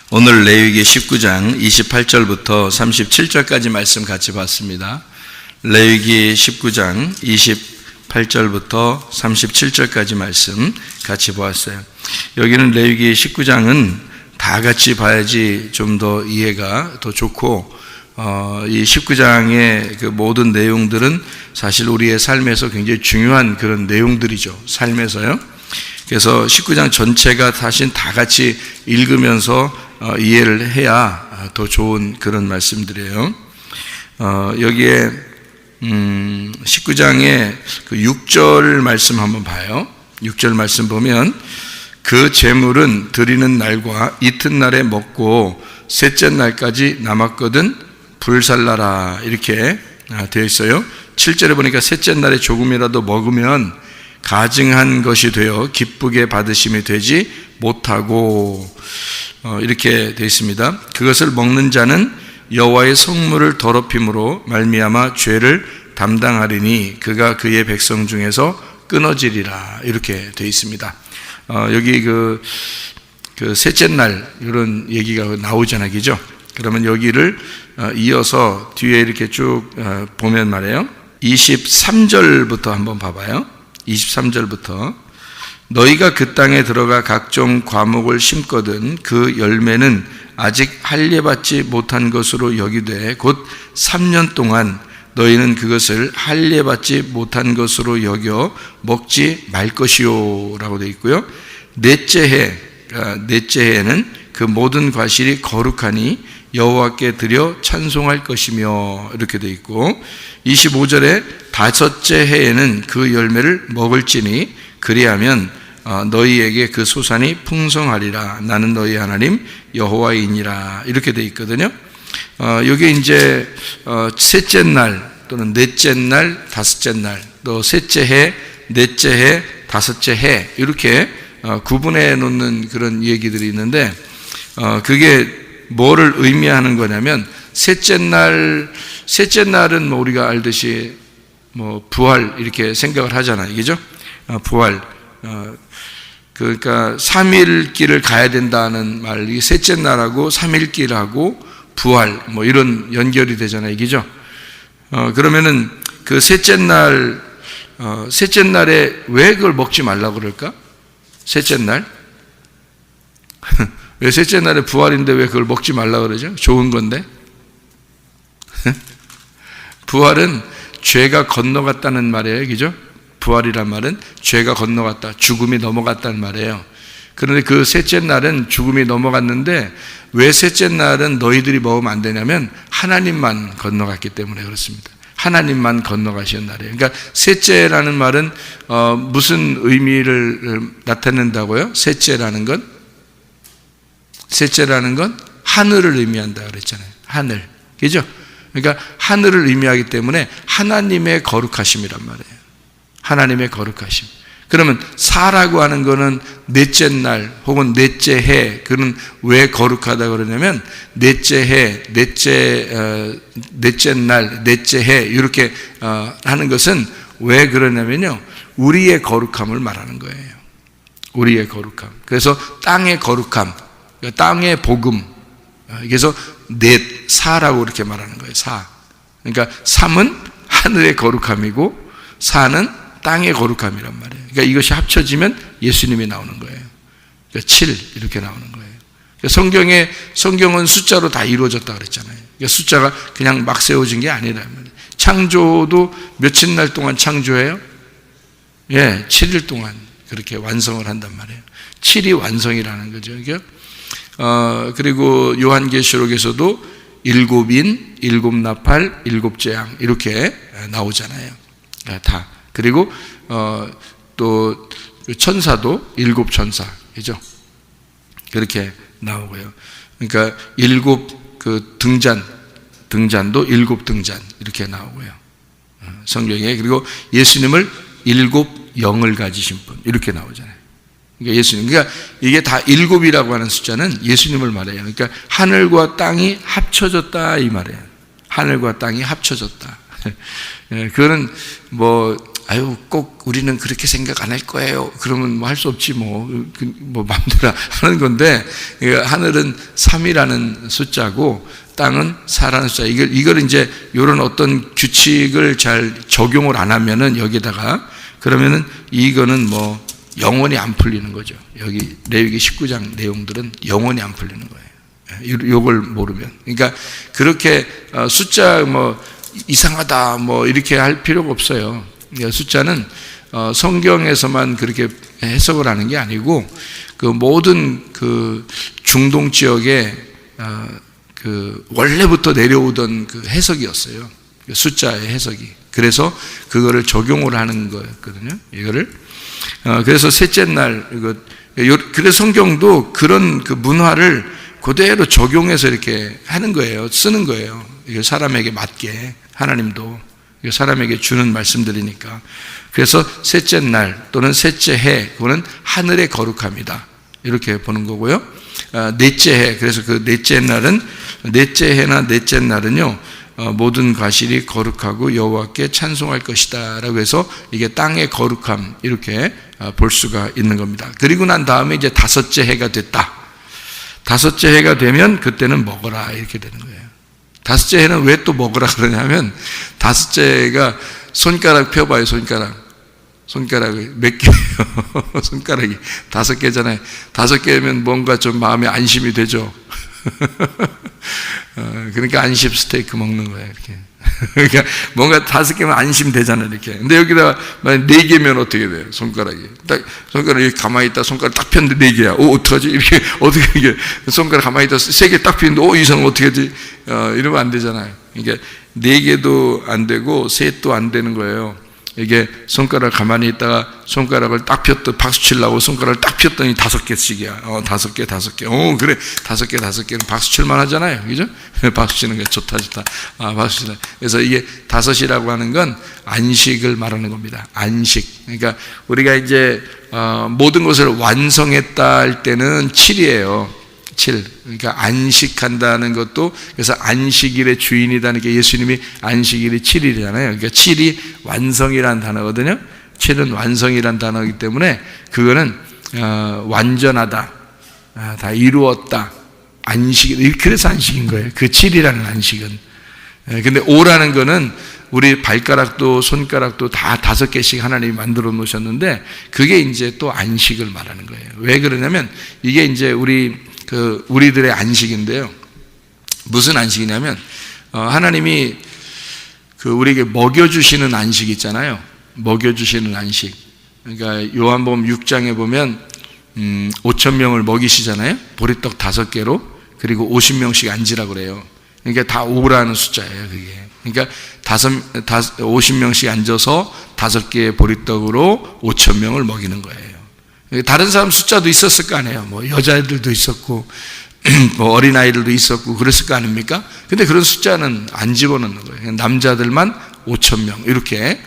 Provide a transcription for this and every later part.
오늘 레위기 19장 28절부터 37절까지 말씀 같이 봤습니다. 레위기 19장 28절부터 37절까지 말씀 같이 보았어요. 여기는 레위기 19장은 다 같이 봐야지 좀 더 이해가 더 좋고, 이 19장의 그 모든 내용들은 사실 우리의 삶에서 굉장히 중요한 그런 내용들이죠. 삶에서요. 그래서 19장 전체가 사실 다 같이 읽으면서 이해를 해야 더 좋은 그런 말씀들이에요. 여기에 19장의 그 6절 말씀 한번 봐요. 6절 말씀 보면 그 제물은 드리는 날과 이튿날에 먹고 셋째 날까지 남았거든 불살라라, 이렇게 되어 있어요. 7절에 보니까 셋째 날에 조금이라도 먹으면 가증한 것이 되어 기쁘게 받으심이 되지 못하고, 이렇게 되어 있습니다. 그것을 먹는 자는 여호와의 성물을 더럽힘으로 말미암아 죄를 담당하리니 그가 그의 백성 중에서 끊어지리라, 이렇게 되어 있습니다. 여기 그 셋째 날 이런 얘기가 나오잖아요, 그죠? 그러면 여기를 이어서 뒤에 이렇게 쭉 보면 말이에요. 23절부터 한번 봐봐요. 23절부터 너희가 그 땅에 들어가 각종 과목을 심거든 그 열매는 아직 할례받지 못한 것으로 여기되 곧 3년 동안 너희는 그것을 할례받지 못한 것으로 여겨 먹지 말 것이요 라고 되어 있고요. 넷째 해에는 그 모든 과실이 거룩하니 여호와께 드려 찬송할 것이며, 이렇게 되어 있고, 25절에 다섯째 해에는 그 열매를 먹을지니 그리하면 너희에게 그 소산이 풍성하리라. 나는 너희 하나님 여호와이니라, 이렇게 되어 있거든요. 여기 이제 셋째 날 또는 넷째 날, 다섯째 날, 또 셋째 해, 넷째 해, 다섯째 해, 이렇게 구분해 놓는 그런 얘기들이 있는데, 그게 뭐를 의미하는 거냐면, 셋째 날은 뭐 우리가 알듯이 뭐 부활 이렇게 생각을 하잖아요, 그죠? 부활. 그러니까 3일길을 가야 된다는 말, 이 셋째 날하고 3일길하고 부활 뭐 이런 연결이 되잖아요, 그죠? 그러면은 그 셋째 날에 왜 그걸 먹지 말라고 그럴까? 셋째 날? 왜 셋째 날에 부활인데 왜 그걸 먹지 말라고 그러죠? 좋은 건데. 부활은 죄가 건너갔다는 말이에요, 그죠? 부활이란 말은 죄가 건너갔다, 죽음이 넘어갔다는 말이에요. 그런데 그 셋째 날은 죽음이 넘어갔는데 왜 셋째 날은 너희들이 먹으면 안 되냐면 하나님만 건너갔기 때문에 그렇습니다. 하나님만 건너가신 날이에요. 그러니까 셋째라는 말은 무슨 의미를 나타낸다고요? 셋째라는 건 하늘을 의미한다 그랬잖아요. 하늘, 그죠? 그러니까 하늘을 의미하기 때문에 하나님의 거룩하심이란 말이에요. 하나님의 거룩하심. 그러면 사라고 하는 거는 넷째 날 혹은 넷째 해, 그는 왜 거룩하다 그러냐면 넷째 해, 넷째 날, 넷째 해 이렇게 하는 것은 왜 그러냐면요, 우리의 거룩함을 말하는 거예요. 우리의 거룩함. 그래서 땅의 거룩함, 땅의 복음. 그래서 사라고 이렇게 말하는 거예요. 사. 그러니까 삼은 하늘의 거룩함이고 사는 땅의 거룩함이란 말이에요. 그러니까 이것이 합쳐지면 예수님이 나오는 거예요. 그러니까 7 이렇게 나오는 거예요. 그러니까 성경은 숫자로 다 이루어졌다 그랬잖아요. 그러니까 숫자가 그냥 막 세워진 게 아니란 말이에요. 창조도 며칠 날 동안 창조해요? 7일 동안 그렇게 완성을 한단 말이에요. 7이 완성이라는 거죠. 그리고 요한계시록에서도 7인, 7나팔, 7재앙 이렇게 나오잖아요. 다. 그리고 또 천사도 7천사, 그죠? 그렇게 나오고요. 그러니까 7 그 등잔도 7 등잔 이렇게 나오고요. 성경에. 그리고 예수님을 7 영을 가지신 분 이렇게 나오잖아요. 그러니까 예수님. 그러니까 이게 다 7이라고 하는 숫자는 예수님을 말해요. 그러니까 하늘과 땅이 합쳐졌다 이 말이에요. 하늘과 땅이 합쳐졌다. 그거는 뭐 아유, 꼭 우리는 그렇게 생각 안 할 거예요. 그러면 뭐 할 수 없지, 뭐 마음대로 하는 건데, 하늘은 3이라는 숫자고, 땅은 4라는 숫자. 이걸 이제, 요런 어떤 규칙을 잘 적용을 안 하면은, 여기다가, 그러면은, 이거는 뭐, 영원히 안 풀리는 거죠. 여기, 레위기 19장 내용들은 영원히 안 풀리는 거예요. 요걸 모르면. 그러니까, 그렇게, 숫자 뭐, 이상하다, 뭐, 이렇게 할 필요가 없어요. 숫자는 성경에서만 그렇게 해석을 하는 게 아니고 그 모든 그 중동 지역에 그 원래부터 내려오던 그 해석이었어요. 숫자의 해석이. 그래서 그거를 적용을 하는 거였거든요. 이거를. 그래서 셋째 날 그래서 성경도 그런 그 문화를 그대로 적용해서 이렇게 하는 거예요. 쓰는 거예요. 이게 사람에게 맞게 하나님도. 사람에게 주는 말씀들이니까. 그래서 셋째 날 또는 셋째 해, 그거는 하늘의 거룩함이다. 이렇게 보는 거고요. 넷째 해, 그래서 그 넷째 날은, 넷째 해나 넷째 날은요, 모든 과실이 거룩하고 여호와께 찬송할 것이다. 라고 해서 이게 땅의 거룩함, 이렇게 볼 수가 있는 겁니다. 그리고 난 다음에 이제 다섯째 해가 됐다. 다섯째 해가 되면 그때는 먹어라. 이렇게 되는 거예요. 다섯째 해는 왜 또 먹으라 그러냐면, 다섯째 해가 손가락 펴봐요, 손가락이 몇 개예요? 손가락이 5개잖아요. 5개면 뭔가 좀 마음에 안심이 되죠. 그러니까 안심 스테이크 먹는 거예요, 이렇게. 그러니까 뭔가 5개면 안심되잖아요, 이렇게. 근데 여기다가 만약 4개면 어떻게 돼요? 손가락이. 딱, 손가락이 가만히 있다, 손가락 딱 폈는데 4개야. 어떡하지? 이렇게, 어떻게 이게, 손가락 가만히 있다, 3개 딱 폈는데, 이상 어떻게 하지? 이러면 안 되잖아요. 그러니까 4개도 안 되고, 셋도 안 되는 거예요. 이게 손가락 가만히 있다가 손가락을 딱 폈더니 박수 치려고 손가락을 딱 폈더니 5개씩이야. 5개. 그래. 5개는 박수 칠만 하잖아요. 그죠? 박수 치는 게 좋다. 박수 치다. 그래서 이게 5이라고 하는 건 안식을 말하는 겁니다. 안식. 그러니까 우리가 이제, 모든 것을 완성했다 할 때는 7이에요. 7. 그러니까 안식한다는 것도, 그래서 안식일의 주인이라는 게 예수님이 안식일이 7일이잖아요. 그러니까 7이 완성이라는 단어거든요. 7은 완성이라는 단어이기 때문에 그거는 완전하다, 다 이루었다, 안식. 그래서 안식인 거예요. 그 7이라는 안식은. 근데 5라는 거는 우리 발가락도 손가락도 다 5개씩 하나님이 만들어 놓으셨는데, 그게 이제 또 안식을 말하는 거예요. 왜 그러냐면 이게 이제 우리들의 안식인데요. 무슨 안식이냐면, 하나님이 우리에게 먹여주시는 안식 있잖아요. 먹여주시는 안식. 그러니까 요한복음 6장에 보면, 5,000명을 먹이시잖아요. 보리떡 5개로. 그리고 50명씩 앉으라고 그래요. 그러니까 다 5라는 숫자예요, 그게. 그러니까 50명씩 앉아서 5개의 보리떡으로 5,000명을 먹이는 거예요. 다른 사람 숫자도 있었을 거 아니에요. 뭐 여자애들도 있었고 뭐 어린아이들도 있었고 그랬을 거 아닙니까? 근데 그런 숫자는 안 집어넣는 거예요. 남자들만 5,000명 이렇게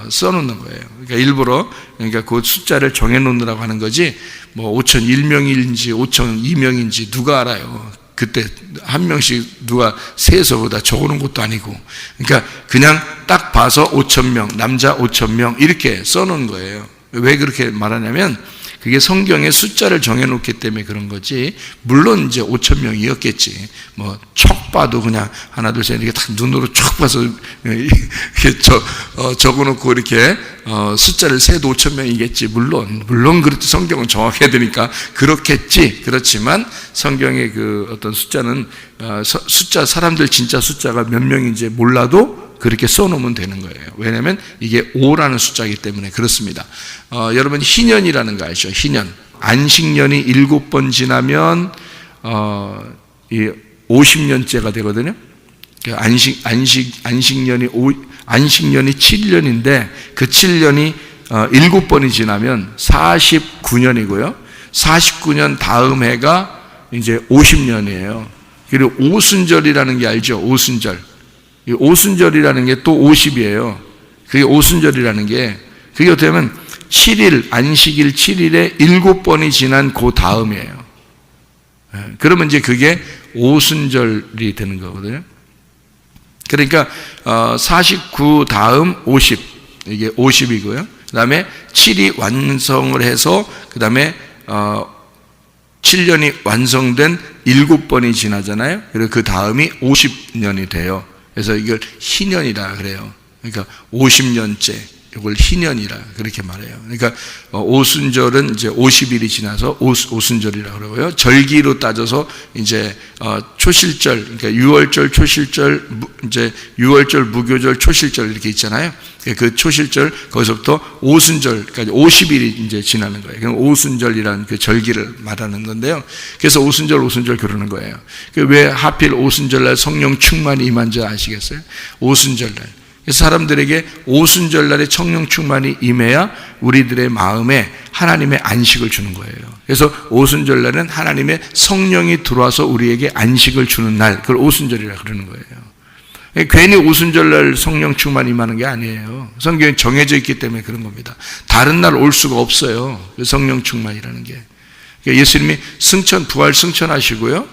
써놓는 거예요. 그러니까 일부러, 그러니까 그 숫자를 정해놓느라고 하는 거지, 뭐 5,001명인지 5,002명인지 누가 알아요. 그때 한 명씩 누가 세서 다 적어놓은 것도 아니고. 그러니까 그냥 딱 봐서 5,000명, 남자 5,000명 이렇게 써놓은 거예요. 왜 그렇게 말하냐면, 그게 성경에 숫자를 정해놓기 때문에 그런 거지, 물론 이제 5,000명이었겠지. 뭐, 척 봐도 그냥 하나, 둘, 셋, 이렇게 딱 눈으로 척 봐서, 이렇게 적어놓고 이렇게, 숫자를 세도 5,000명이겠지. 물론 그렇지. 성경은 정확해야 되니까 그렇겠지. 그렇지만 성경의 그 어떤 숫자는, 사람들 진짜 숫자가 몇 명인지 몰라도 그렇게 써놓으면 되는 거예요. 왜냐하면 이게 5라는 숫자이기 때문에 그렇습니다. 여러분 희년이라는 거 아시죠? 희년. 안식년이 7번 지나면 50년째가 되거든요. 안식년이 7년인데 그 7년이 7번이 지나면 49년이고요. 49년 다음 해가 이제 50년이에요. 그리고 오순절이라는 게 알죠? 오순절. 이 오순절이라는 게 또 50이에요. 그게 오순절이라는 게, 그게 어떻게 보면 7일, 안식일 7일에 7번이 지난 그 다음이에요. 그러면 이제 그게 오순절이 되는 거거든요. 그러니까 49 다음 50, 이게 50이고요. 그 다음에 7이 완성을 해서 그 다음에 7년이 완성된 7번이 지나잖아요. 그리고 그 다음이 50년이 돼요. 그래서 이걸 희년이라 그래요. 그러니까 50년째 이걸 희년이라 그렇게 말해요. 그러니까 오순절은 이제 50일이 지나서 오순절이라 그러고요. 절기로 따져서 이제 초실절, 그러니까 6월절, 초실절, 이제 6월절, 무교절, 초실절 이렇게 있잖아요. 그 초실절 거기서부터 오순절까지 50일이 이제 지나는 거예요. 그럼 오순절이라는 그 절기를 말하는 건데요. 그래서 오순절 그러는 거예요. 왜 하필 오순절날 성령 충만이 임한 줄 아시겠어요? 오순절날. 사람들에게 오순절날에 성령 충만이 임해야 우리들의 마음에 하나님의 안식을 주는 거예요. 그래서 오순절날은 하나님의 성령이 들어와서 우리에게 안식을 주는 날, 그걸 오순절이라 그러는 거예요. 괜히 오순절날 성령 충만이 임하는 게 아니에요. 성경에 정해져 있기 때문에 그런 겁니다. 다른 날 올 수가 없어요. 성령 충만이라는 게. 예수님이 부활 승천하시고요.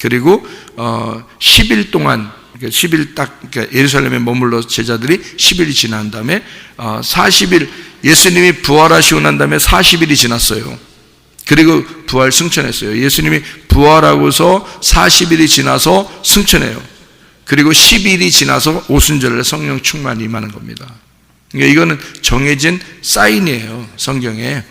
그리고 10일 동안 10일 그러니까 예루살렘에 머물러 제자들이 10일이 지난 다음에 40일 예수님이 부활하시고 난 다음에 40일이 지났어요. 그리고 부활 승천했어요. 예수님이 부활하고서 40일이 지나서 승천해요. 그리고 10일이 지나서 오순절에 성령 충만이 임하는 겁니다. 그러니까 이거는 정해진 사인이에요. 성경에.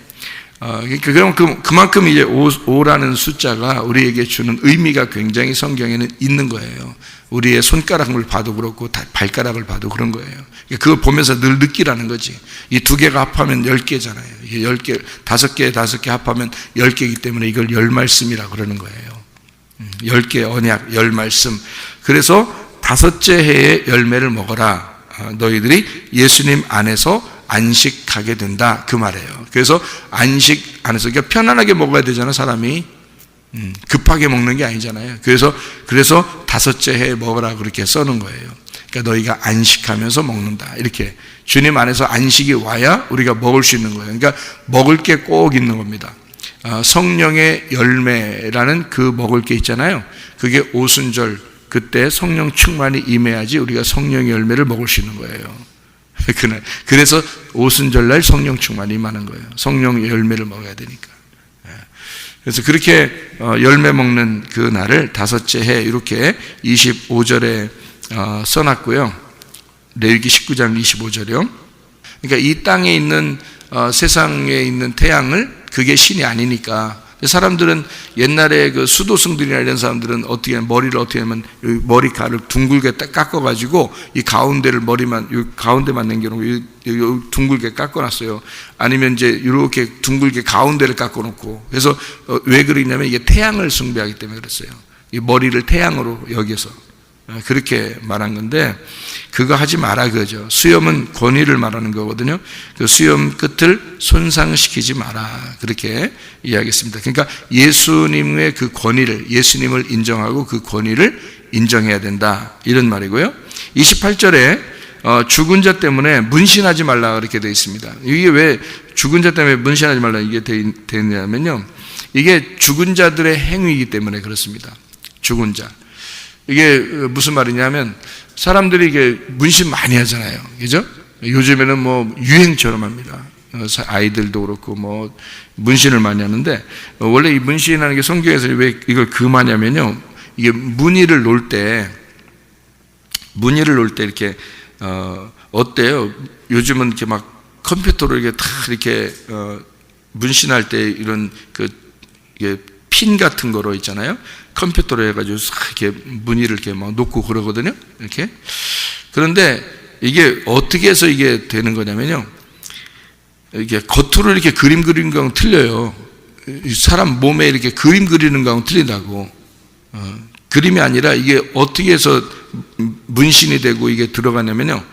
그럼 그만큼 이제 5라는 숫자가 우리에게 주는 의미가 굉장히 성경에는 있는 거예요. 우리의 손가락을 봐도 그렇고 발가락을 봐도 그런 거예요. 그걸 보면서 늘 느끼라는 거지. 이 두 개가 합하면 10개잖아요. 이게 10개, 5개 합하면 10개이기 때문에 이걸 열 말씀이라고 그러는 거예요. 10개 언약, 열 말씀. 그래서 5째 해에 열매를 먹어라. 너희들이 예수님 안에서 안식하게 된다. 그 말이에요. 그래서 안식 안에서 그러니까 편안하게 먹어야 되잖아, 사람이. 급하게 먹는 게 아니잖아요. 그래서 5째 해에 먹으라 그렇게 써놓은 거예요. 그러니까 너희가 안식하면서 먹는다. 이렇게 주님 안에서 안식이 와야 우리가 먹을 수 있는 거예요. 그러니까 먹을 게 꼭 있는 겁니다. 성령의 열매라는 그 먹을 게 있잖아요. 그게 오순절 그때 성령 충만이 임해야지 우리가 성령의 열매를 먹을 수 있는 거예요. 그래서 오순절날 성령 충만이 임하는 거예요. 성령 열매를 먹어야 되니까. 그래서 그렇게 열매 먹는 그 날을 5째 해 이렇게 25절에 써놨고요. 레위기 19장 25절이요. 그러니까 이 땅에 있는 세상에 있는 태양을 그게 신이 아니니까 사람들은 옛날에 그 수도승들이나 이런 사람들은 머리를 어떻게 하면 머리카락을 둥글게 딱 깎아가지고 이 가운데를 가운데만 남겨놓고 둥글게 깎아놨어요. 아니면 이제 이렇게 둥글게 가운데를 깎아놓고. 그래서 왜 그러냐면 이게 태양을 숭배하기 때문에 그랬어요. 이 머리를 태양으로 여겨서 그렇게 말한 건데 그거 하지 마라 그거죠. 수염은 권위를 말하는 거거든요. 그 수염 끝을 손상시키지 마라 그렇게 이야기했습니다. 그러니까 예수님의 그 권위를 예수님을 인정하고 그 권위를 인정해야 된다 이런 말이고요. 28절에 죽은 자 때문에 문신하지 말라 그렇게 되어 있습니다. 이게 왜 죽은 자 때문에 문신하지 말라 이게 되냐면요. 이게 죽은 자들의 행위이기 때문에 그렇습니다. 죽은 자. 이게 무슨 말이냐면 사람들이 이게 문신 많이 하잖아요. 그죠? 요즘에는 뭐 유행처럼 합니다. 아이들도 그렇고 뭐 문신을 많이 하는데 원래 이 문신하는 게 성경에서 왜 이걸 금하냐면요. 이게 무늬를 놓을 때 이렇게 어때요? 요즘은 이렇게 막 컴퓨터로 이렇게 다 이렇게 문신할 때 이런 이게 핀 같은 거로 있잖아요. 컴퓨터로 해가지고 이렇게 무늬를 이렇게 막 놓고 그러거든요. 이렇게. 그런데 이게 어떻게 해서 이게 되는 거냐면요. 이게 겉으로 이렇게 그림 그리는 거하고 틀려요. 사람 몸에 이렇게 그림 그리는 거하고 틀리다고. 그림이 아니라 이게 어떻게 해서 문신이 되고 이게 들어가냐면요.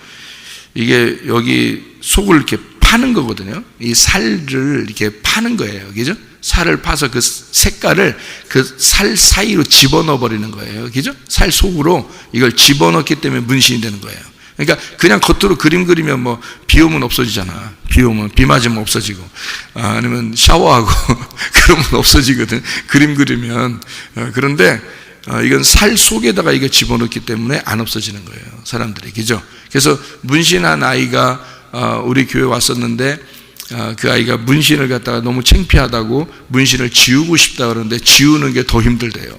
이게 여기 속을 이렇게 파는 거거든요. 이 살을 이렇게 파는 거예요. 그죠? 살을 파서 그 색깔을 그 살 사이로 집어넣어 버리는 거예요. 그죠? 살 속으로 이걸 집어넣기 때문에 문신이 되는 거예요. 그러니까 그냥 겉으로 그림 그리면 뭐 비 오면 없어지잖아. 비 맞으면 없어지고 아니면 샤워하고 그러면 없어지거든. 그림 그리면. 그런데 이건 살 속에다가 이거 집어넣기 때문에 안 없어지는 거예요. 사람들이. 그죠? 그래서 문신한 아이가 우리 교회 왔었는데 그 아이가 문신을 갖다가 너무 창피하다고 문신을 지우고 싶다 그러는데 지우는 게 더 힘들대요.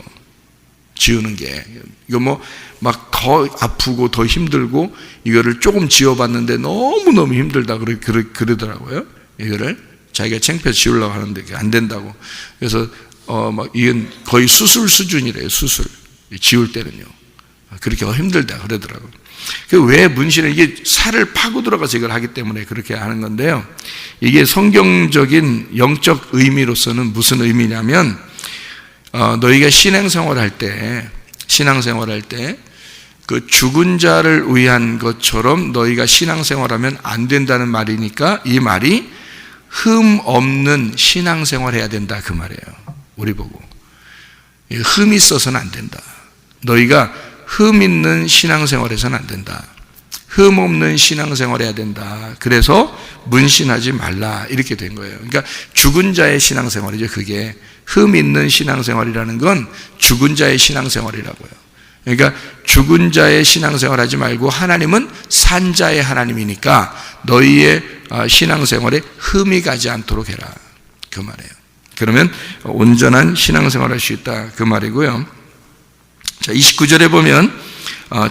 지우는 게 이거 뭐 막 더 아프고 더 힘들고 이거를 조금 지워봤는데 너무너무 힘들다 그러더라고요. 이거를 자기가 창피해 지우려고 하는데 안 된다고. 그래서 막 이건 거의 수술 수준이래요. 수술 지울 때는요. 그렇게 힘들다 그러더라고요. 왜 문신을 이게 살을 파고 들어가서 이걸 하기 때문에 그렇게 하는 건데요. 이게 성경적인 영적 의미로서는 무슨 의미냐면 너희가 신앙생활할 때 그 죽은 자를 위한 것처럼 너희가 신앙생활하면 안 된다는 말이니까 이 말이 흠 없는 신앙생활 해야 된다 그 말이에요. 우리 보고 흠이 있어서는 안 된다. 너희가 흠 있는 신앙생활 해서는 안 된다. 흠 없는 신앙생활 해야 된다. 그래서 문신하지 말라 이렇게 된 거예요. 그러니까 죽은 자의 신앙생활이죠. 그게 흠 있는 신앙생활이라는 건 죽은 자의 신앙생활이라고요. 그러니까 죽은 자의 신앙생활 하지 말고 하나님은 산 자의 하나님이니까 너희의 신앙생활에 흠이 가지 않도록 해라 그 말이에요. 그러면 온전한 신앙생활 할 수 있다 그 말이고요. 자, 29절에 보면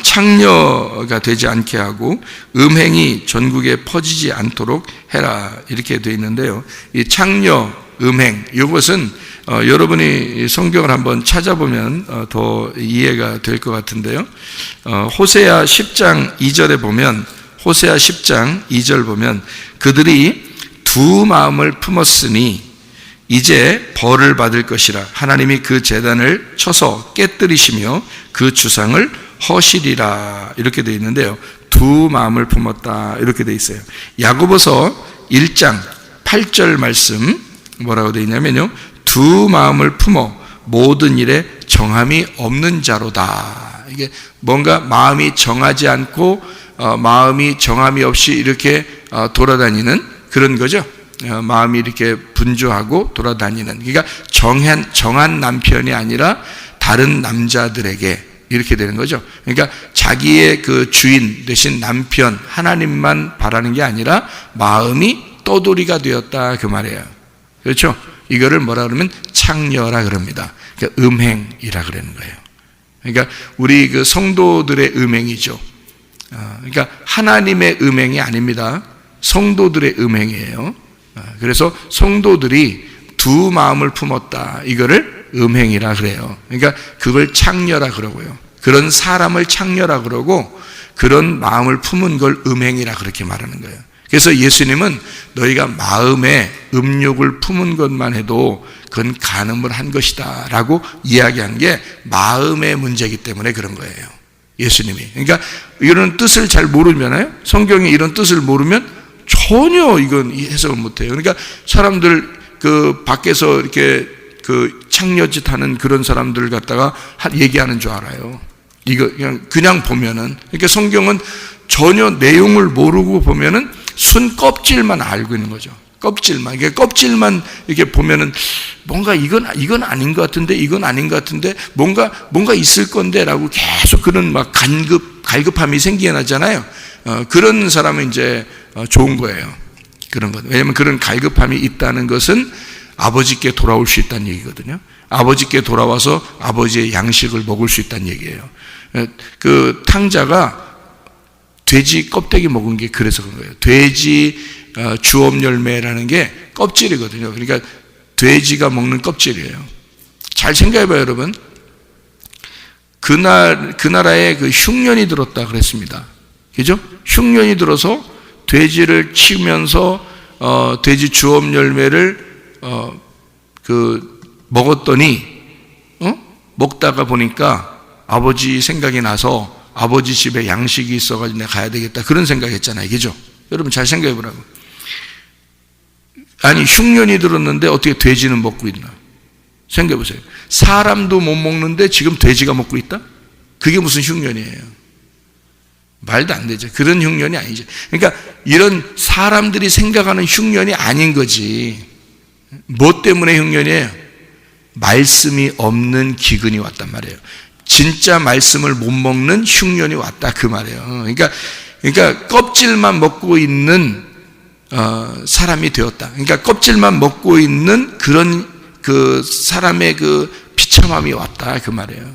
창녀가 되지 않게 하고 음행이 전국에 퍼지지 않도록 해라 이렇게 되어 있는데요. 이 창녀, 음행 이것은 여러분이 성경을 한번 찾아보면 더 이해가 될 것 같은데요. 호세아 10장 2절에 보면 호세아 10장 2절 보면 그들이 두 마음을 품었으니 이제 벌을 받을 것이라 하나님이 그 제단을 쳐서 깨뜨리시며 그 주상을 허시리라 이렇게 되어 있는데요. 두 마음을 품었다 이렇게 되어 있어요. 야고보서 1장 8절 말씀 뭐라고 되어 있냐면요. 두 마음을 품어 모든 일에 정함이 없는 자로다. 이게 뭔가 마음이 정하지 않고 마음이 정함이 없이 이렇게 돌아다니는 그런 거죠. 마음이 이렇게 분주하고 돌아다니는. 그러니까 정한 남편이 아니라 다른 남자들에게 이렇게 되는 거죠. 그러니까 자기의 그 주인 대신 남편 하나님만 바라는 게 아니라 마음이 떠돌이가 되었다 그 말이에요. 그렇죠? 이거를 뭐라 그러면 창녀라 그럽니다. 그러니까 음행이라 그러는 거예요. 그러니까 우리 그 성도들의 음행이죠. 그러니까 하나님의 음행이 아닙니다. 성도들의 음행이에요. 그래서 성도들이 두 마음을 품었다. 이거를 음행이라 그래요. 그러니까 그걸 창녀라 그러고요. 그런 사람을 창녀라 그러고 그런 마음을 품은 걸 음행이라 그렇게 말하는 거예요. 그래서 예수님은 너희가 마음에 음욕을 품은 것만 해도 그건 간음을 한 것이다 라고 이야기한 게 마음의 문제이기 때문에 그런 거예요. 예수님이. 그러니까 이런 뜻을 잘 모르잖아요. 성경이 이런 뜻을 모르면 전혀 이건 해석을 못해요. 그러니까 사람들 그 밖에서 이렇게 그 창녀짓 하는 그런 사람들 갖다가 얘기하는 줄 알아요. 이거 그냥 보면은. 그러니까 성경은 전혀 내용을 모르고 보면은 순 껍질만 알고 있는 거죠. 껍질만. 이게 껍질만 이렇게 보면은 뭔가 이건 아닌 것 같은데, 이건 아닌 것 같은데, 뭔가 있을 건데라고 계속 그런 막 갈급함이 생겨나잖아요. 그런 사람은 이제 좋은 거예요. 그런 것. 왜냐하면 그런 갈급함이 있다는 것은 아버지께 돌아올 수 있다는 얘기거든요. 아버지께 돌아와서 아버지의 양식을 먹을 수 있다는 얘기예요. 그 탕자가 돼지 껍데기 먹은 게 그래서 그런 거예요. 돼지 주업 열매라는 게 껍질이거든요. 그러니까 돼지가 먹는 껍질이에요. 잘 생각해봐요, 여러분. 그 나라에 그 흉년이 들었다 그랬습니다. 그죠? 흉년이 들어서 돼지를 치면서 돼지 주업 열매를 먹었더니 먹다가 보니까 아버지 생각이 나서 아버지 집에 양식이 있어가지고 내가 가야 되겠다 그런 생각했잖아요. 그죠? 여러분 잘 생각해보라고. 아니 흉년이 들었는데 어떻게 돼지는 먹고 있나? 생각해보세요. 사람도 못 먹는데 지금 돼지가 먹고 있다? 그게 무슨 흉년이에요? 말도 안 되죠. 그런 흉년이 아니죠. 그러니까 이런 사람들이 생각하는 흉년이 아닌 거지. 뭐 때문에 흉년이에요? 말씀이 없는 기근이 왔단 말이에요. 진짜 말씀을 못 먹는 흉년이 왔다 그 말이에요. 그러니까 그러니까 껍질만 먹고 있는 사람이 되었다. 그러니까 껍질만 먹고 있는 그런 그 사람의 그 비참함이 왔다 그 말이에요.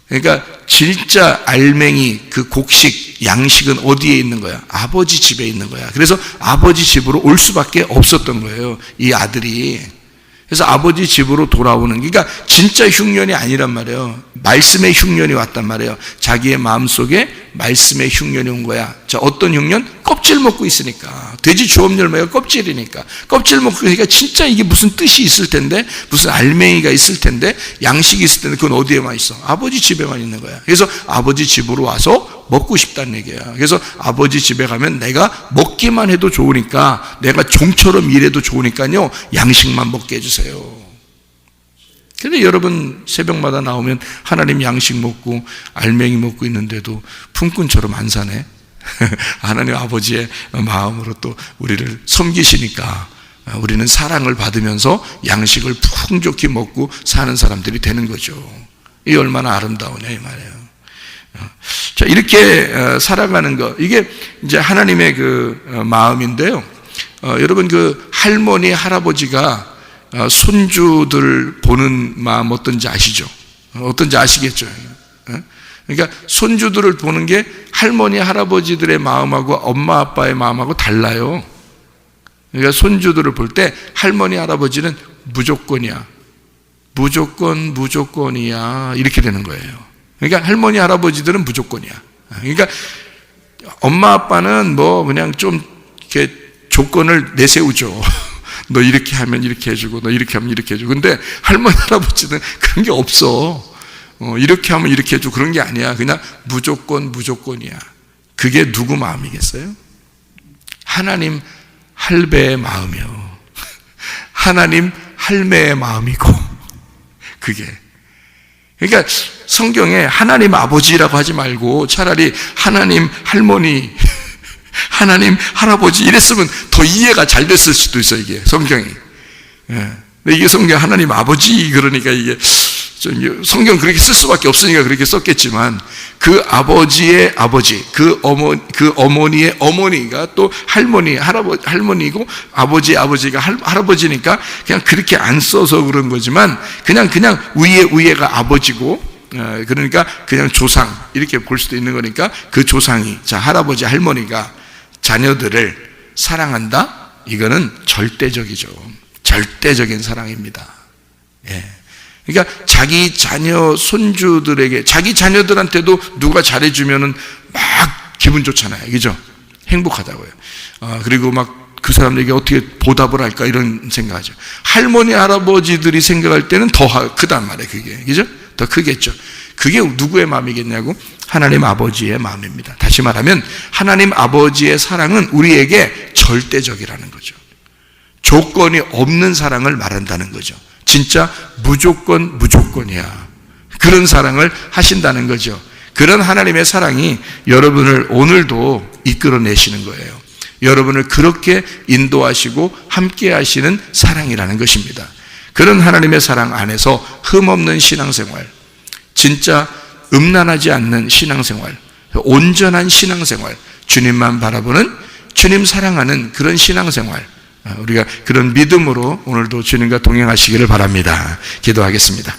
그러니까 진짜 알맹이 그 곡식 양식은 어디에 있는 거야? 아버지 집에 있는 거야. 그래서 아버지 집으로 올 수밖에 없었던 거예요, 이 아들이. 그래서 아버지 집으로 돌아오는, 그러니까 진짜 흉년이 아니란 말이에요. 말씀의 흉년이 왔단 말이에요. 자기의 마음속에 말씀의 흉년이 온 거야. 자, 어떤 흉년? 껍질 먹고 있으니까. 돼지 주업 열매가 껍질이니까. 껍질 먹고 있으니까 진짜 이게 무슨 뜻이 있을 텐데, 무슨 알맹이가 있을 텐데, 양식이 있을 텐데, 그건 어디에만 있어? 아버지 집에만 있는 거야. 그래서 아버지 집으로 와서 먹고 싶다는 얘기야. 그래서 아버지 집에 가면 내가 먹기만 해도 좋으니까, 내가 종처럼 일해도 좋으니까요, 양식만 먹게 해주세요. 근데 여러분 새벽마다 나오면 하나님 양식 먹고 알맹이 먹고 있는데도 품꾼처럼 안 사네. 하나님 아버지의 마음으로 또 우리를 섬기시니까 우리는 사랑을 받으면서 양식을 풍족히 먹고 사는 사람들이 되는 거죠. 이 얼마나 아름다우냐 이 말이에요. 자, 이렇게 살아가는 것, 이게 이제 하나님의 그 마음인데요. 여러분 그 할머니 할아버지가 손주들 보는 마음 어떤지 아시죠? 어떤지 아시겠죠? 그러니까 손주들을 보는 게 할머니 할아버지들의 마음하고 엄마 아빠의 마음하고 달라요. 그러니까 손주들을 볼 때 할머니 할아버지는 무조건이야, 무조건이야 이렇게 되는 거예요. 그러니까 할머니 할아버지들은 무조건이야. 그러니까 엄마 아빠는 뭐 그냥 좀 이렇게 조건을 내세우죠. 너 이렇게 하면 이렇게 해주고, 너 이렇게 하면 이렇게 해주고. 근데 할머니 할아버지는 그런 게 없어. 이렇게 하면 이렇게 해주고 그런 게 아니야. 그냥 무조건이야. 그게 누구 마음이겠어요? 하나님 할배의 마음이요. 하나님 할매의 마음이고, 그게. 그러니까 성경에 하나님 아버지라고 하지 말고 차라리 하나님 할머니, 하나님 할아버지 이랬으면 더 이해가 잘 됐을 수도 있어, 이게 성경이. 근데 이게 성경 하나님 아버지 그러니까 이게 성경 그렇게 쓸 수밖에 없으니까 그렇게 썼겠지만, 그 아버지의 아버지, 그 어머니의 어머니가 또 할머니고 아버지의 아버지가 할아버지니까 그냥 그렇게 안 써서 그런 거지만, 그냥 위에가 아버지고, 그러니까 그냥 조상 이렇게 볼 수도 있는 거니까, 그 조상이, 자, 할아버지 할머니가 자녀들을 사랑한다? 이거는 절대적이죠. 절대적인 사랑입니다. 예. 그러니까 자기 자녀 손주들에게, 자기 자녀들한테도 누가 잘해주면은 막 기분 좋잖아요, 그죠? 행복하다고요. 그리고 막 그 사람들에게 어떻게 보답을 할까 이런 생각하죠. 할머니 할아버지들이 생각할 때는 더 크단 말이에요, 그게, 그죠? 더 크겠죠. 그게 누구의 마음이겠냐고? 하나님 아버지의 마음입니다. 다시 말하면 하나님 아버지의 사랑은 우리에게 절대적이라는 거죠. 조건이 없는 사랑을 말한다는 거죠. 진짜 무조건이야. 그런 사랑을 하신다는 거죠. 그런 하나님의 사랑이 여러분을 오늘도 이끌어내시는 거예요. 여러분을 그렇게 인도하시고 함께 하시는 사랑이라는 것입니다. 그런 하나님의 사랑 안에서 흠없는 신앙생활, 진짜 음란하지 않는 신앙생활, 온전한 신앙생활, 주님만 바라보는, 주님 사랑하는 그런 신앙생활, 우리가 그런 믿음으로 오늘도 주님과 동행하시기를 바랍니다. 기도하겠습니다.